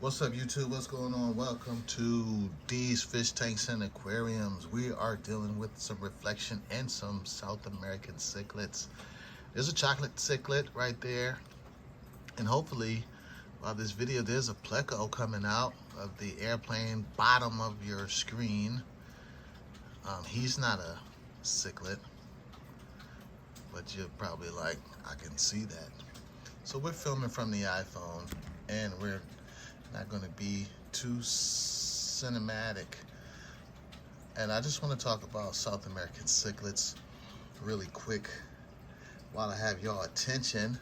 What's up, YouTube? What's going on? Welcome to these fish tanks and aquariums. We are dealing with some reflection and some South American cichlids. There's a chocolate cichlid right there, and hopefully while this video there's a Pleco coming out of the airplane bottom of your screen. He's not a cichlid, but you're probably like, I can see that. So we're filming from the iPhone, and we're not going to be too cinematic. And I just want to talk about South American cichlids really quick while I have y'all attention.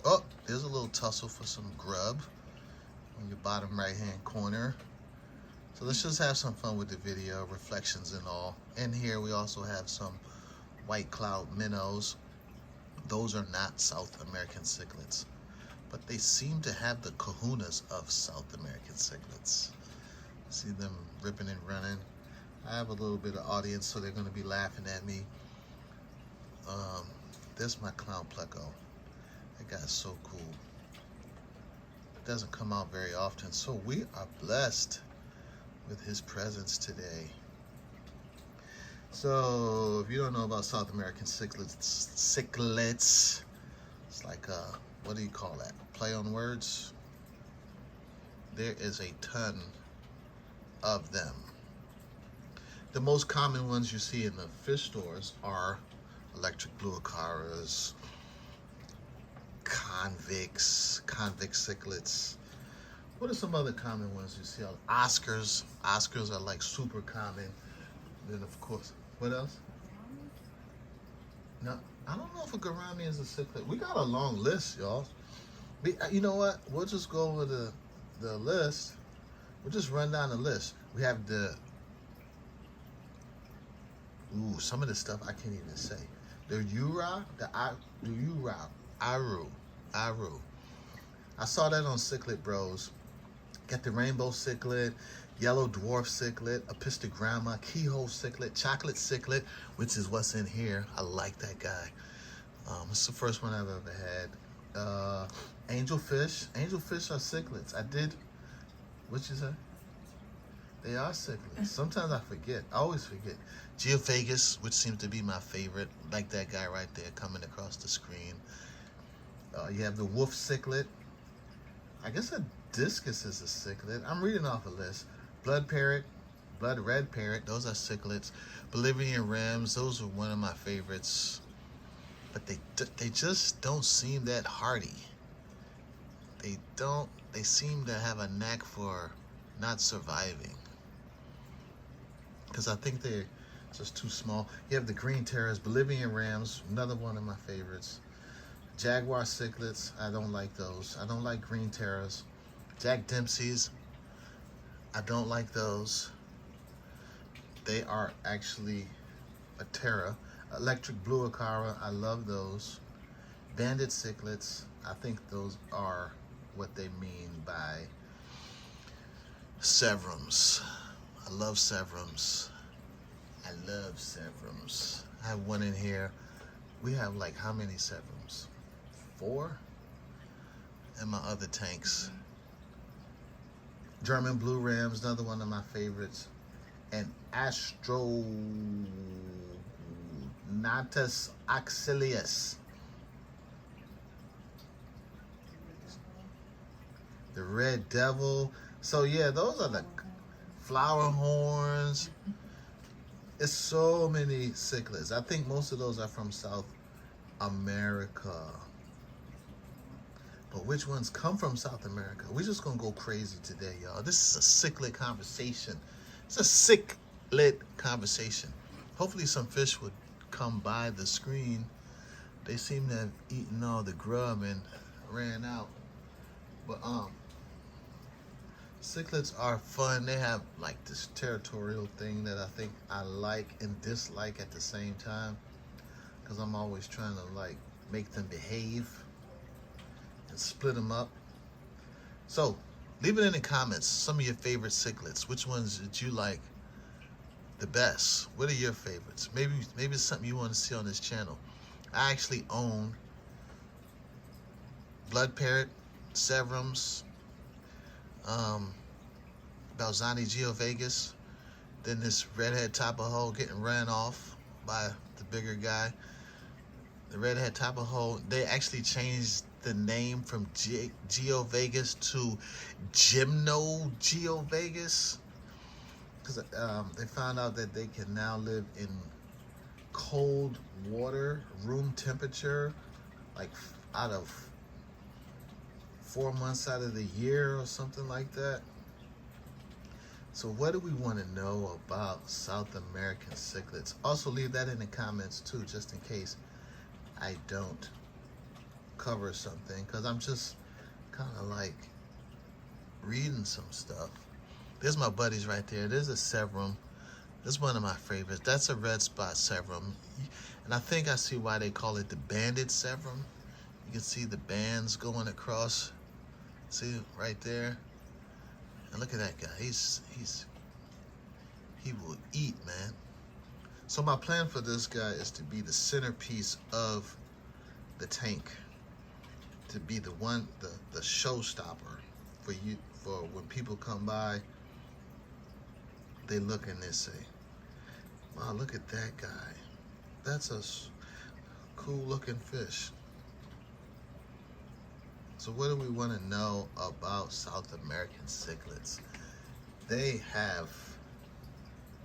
Oh, there's a little tussle for some grub on your bottom right hand corner. So let's just have some fun with the video, reflections and all. And here we also have some white cloud minnows. Those are not South American cichlids, but they seem to have the kahunas of South American cichlids. See them ripping and running. I have a little bit of audience, so they're going to be laughing at me. There's my clown Pleco. That guy's so cool. It doesn't come out very often, so we are blessed with his presence today. So if you don't know about South American cichlids, it's like what do you call that? Play on words? There is a ton of them. The most common ones you see in the fish stores are electric blue acaras, convict cichlids. What are some other common ones you see? Oscars. Oscars are like super common. Then of course, what else? No, I don't know if a gourami is a cichlid. We got a long list, y'all. You know what? We'll just go over the list. We'll just run down the list. We have some of the stuff I can't even say. The Aru. I saw that on Cichlid Bros. Got the rainbow cichlid, yellow dwarf cichlid, apistogramma, keyhole cichlid, chocolate cichlid, which is what's in here. I like that guy. It's the first one I've ever had. Angelfish. Angelfish are cichlids. What you say? They are cichlids. Sometimes I forget. I always forget. Geophagus, which seems to be my favorite. Like that guy right there coming across the screen. You have the wolf cichlid. I guess a discus is a cichlid. I'm reading off a list. Blood parrot, blood red parrot, those are cichlids. Bolivian rams, those are one of my favorites. But they just don't seem that hardy. They seem to have a knack for not surviving. Because I think they're just too small. You have the green terrors, Bolivian rams, another one of my favorites. Jaguar cichlids, I don't like those. I don't like green terrors. Jack Dempsey's, I don't like those. They are actually a terror. Electric blue acara, I love those. Banded cichlids, I think those are what they mean by Severums. I love Severums. I have one in here. We have like how many Severums? 4 in my other tanks. German blue rams, another one of my favorites. And Astronatus auxilius. The red devil. So yeah, those are the flower horns. It's so many cichlids. I think most of those are from South America. But which ones come from South America? We're just gonna go crazy today, y'all. This is a cichlid conversation. It's a cichlid conversation. Hopefully some fish would come by the screen. They seem to have eaten all the grub and ran out. But cichlids are fun. They have like this territorial thing that I think I like and dislike at the same time. Because I'm always trying to like make them behave and split them up. So leave it in the comments, some of your favorite cichlids. Which ones did you like the best? What are your favorites? Maybe it's something you want to see on this channel. I actually own blood parrot, Severums, Balzani Geophagus. Then this redhead Tapajo getting ran off by the bigger guy. The redhead Tapajo, they actually changed the name from Geophagus to Geophagus because they found out that they can now live in cold water, room temperature, like out of 4 months out of the year or something like that. So what do we want to know about South American cichlids? Also leave that in the comments too, just in case I don't cover something, because I'm just kind of like reading some stuff. There's my buddies right there. There's a Severum. This is one of my favorites. That's a Red Spot Severum. And I think I see why they call it the banded Severum. You can see the bands going across. See right there? And look at that guy. He will eat, man. So my plan for this guy is to be the centerpiece of the tank. To be the one, the showstopper for you, for when people come by, they look and they say, wow, look at that guy. That's a cool looking fish. So what do we want to know about South American cichlids? They have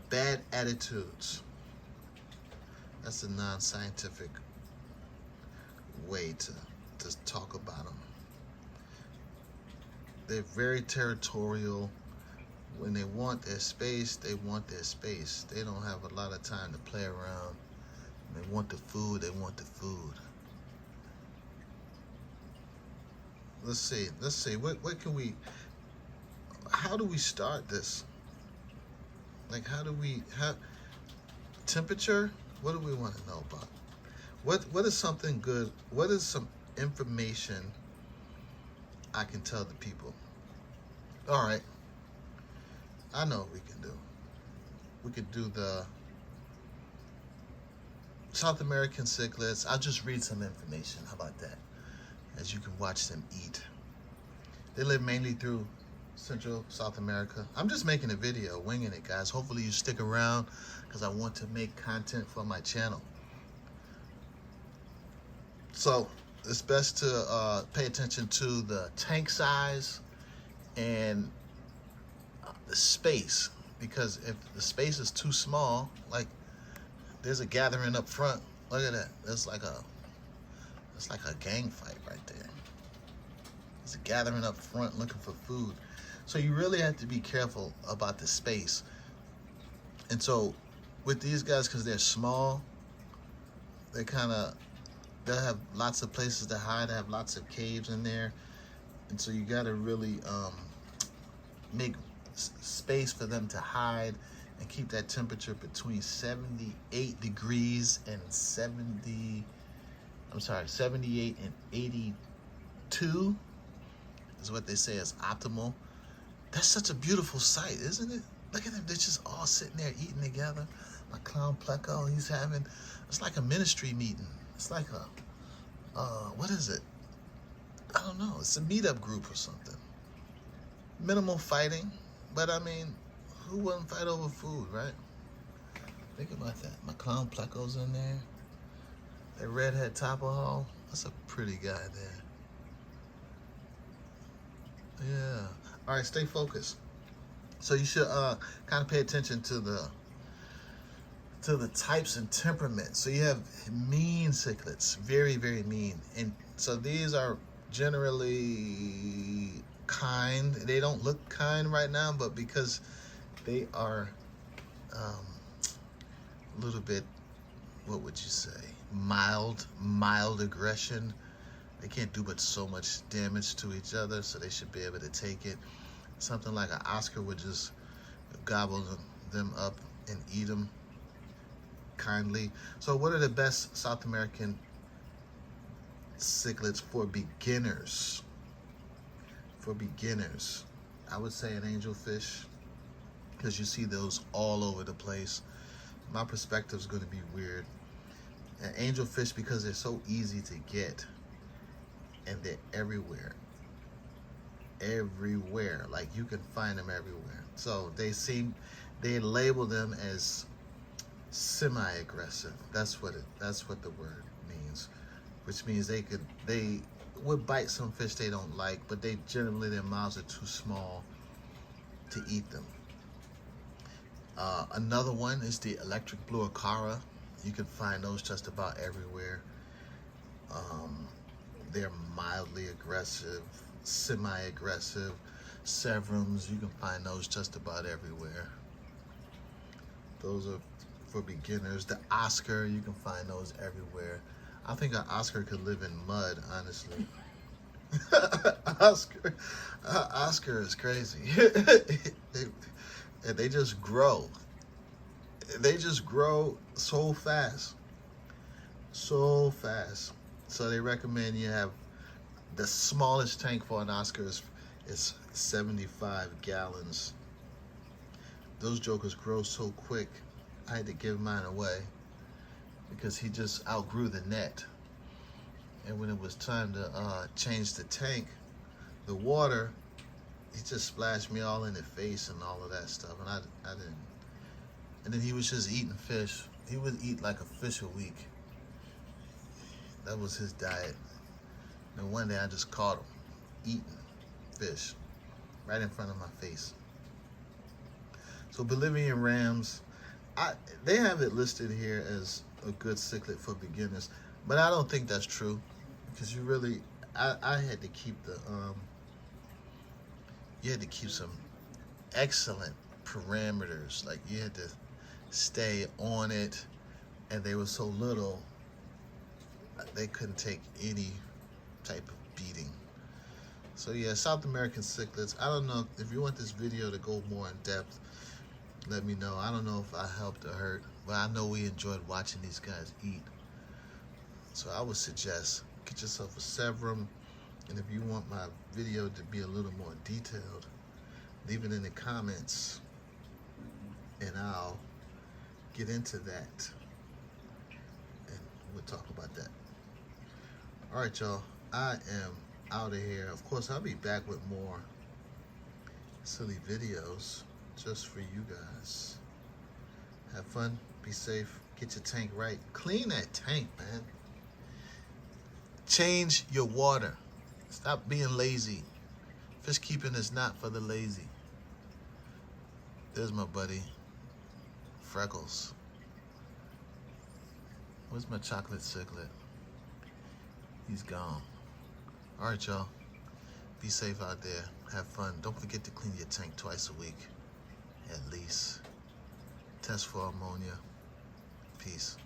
bad attitudes. That's a non-scientific way to talk about them. They're very territorial. When they want their space, they want their space. They don't have a lot of time to play around. When they want the food, they want the food. Let's see. What can we, how do we start this? Like, temperature? What do we want to know about? What is something good? What is some information I can tell the people? All right. I know what we can do. We could do the South American cichlids. I'll just read some information. How about that? As you can watch them eat. They live mainly through Central South America. I'm just making a video, winging it, guys. Hopefully you stick around because I want to make content for my channel. So it's best to pay attention to the tank size and the space, because if the space is too small, like there's a gathering up front. Look at that. It's like a gang fight right there. There's a gathering up front looking for food. So you really have to be careful about the space. And so with these guys, because they're small, they'll have lots of places to hide. They have lots of caves in there. And so you got to really make space for them to hide and keep that temperature between 78 degrees and 78 and 82 is what they say is optimal. That's such a beautiful sight, isn't it? Look at them, they're just all sitting there eating together. My clown Pleco, it's like a ministry meeting. It's like a, what is it? I don't know, it's a meetup group or something. Minimal fighting, but I mean, who wouldn't fight over food, right? Think about that. My clown Pleco's in there. That redhead Tapajo, that's a pretty guy there. Yeah. All right, stay focused. So you should kind of pay attention to the types and temperament. So you have mean cichlids, very, very mean. And so these are generally kind. They don't look kind right now, but because they are a little bit, what would you say, mild aggression. They can't do but so much damage to each other, so they should be able to take it. Something like an Oscar would just gobble them up and eat them kindly. So what are the best South American cichlids for beginners? For beginners, I would say an angelfish, because you see those all over the place. My perspective is going to be weird. An angelfish, because they're so easy to get and they're everywhere. everywhere. Like you can find them everywhere. So they label them as semi-aggressive. That's what the word means, which means they would bite some fish they don't like, but they generally, their mouths are too small to eat them. Another one is the electric blue acara. You can find those just about everywhere. They're mildly aggressive, semi-aggressive. Severums, you can find those just about everywhere. Those are for beginners. The Oscar, you can find those everywhere. I think an Oscar could live in mud, honestly. Oscar is crazy. They just grow. They just grow so fast. So fast. So they recommend you have the smallest tank for an Oscar is 75 gallons. Those jokers grow so quick. I had to give mine away because he just outgrew the net. And when it was time to change the tank, the water, he just splashed me all in the face and all of that stuff. And I didn't. And then he was just eating fish. He would eat like a fish a week. That was his diet. And one day I just caught him eating fish right in front of my face. So Bolivian rams, they have it listed here as a good cichlid for beginners, but I don't think that's true, because you really, I had to keep you had to keep some excellent parameters. Like you had to stay on it, and they were so little, they couldn't take any type of beating. So yeah, South American cichlids. I don't know if you want this video to go more in depth. Let me know. I don't know if I helped or hurt, but I know we enjoyed watching these guys eat. So I would suggest get yourself a Severum, and if you want my video to be a little more detailed, leave it in the comments, and I'll get into that, and we'll talk about that. All right, y'all. I am out of here. Of course, I'll be back with more silly videos just for you guys. Have fun, be safe, get your tank right. Clean that tank, man. Change your water. Stop being lazy. Fish keeping is not for the lazy. There's my buddy, Freckles. Where's my chocolate cichlid? He's gone. All right, y'all. Be safe out there. Have fun. Don't forget to clean your tank twice a week, at least. Test for ammonia. Peace.